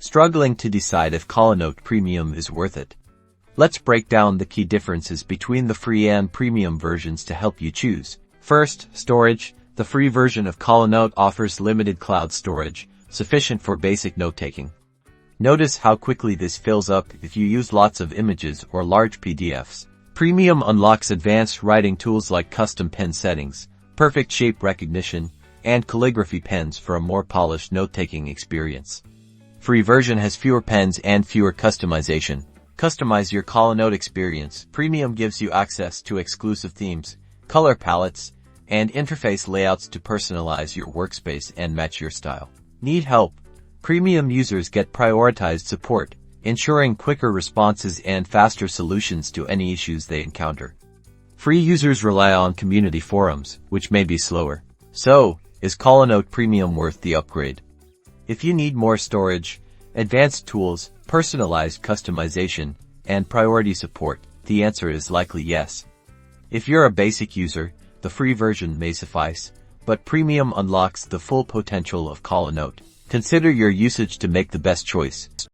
Struggling to decide if Collanote Premium is worth it? Let's break down the key differences between the free and premium versions to help you choose. First, storage. The free version of Collanote offers limited cloud storage, sufficient for basic note-taking. Notice how quickly this fills up if you use lots of images or large PDFs. Premium unlocks advanced writing tools like custom pen settings, perfect shape recognition, and calligraphy pens for a more polished note-taking experience. Free version has fewer pens and fewer customization. Customize your Collanote experience. Premium gives you access to exclusive themes, color palettes, and interface layouts to personalize your workspace and match your style. Need help? Premium users get prioritized support, ensuring quicker responses and faster solutions to any issues they encounter. Free users rely on community forums, which may be slower. So, is Collanote Premium worth the upgrade? If you need more storage, advanced tools, personalized customization, and priority support, the answer is likely yes. If you're a basic user, the free version may suffice, but Premium unlocks the full potential of Collanote. Consider your usage to make the best choice.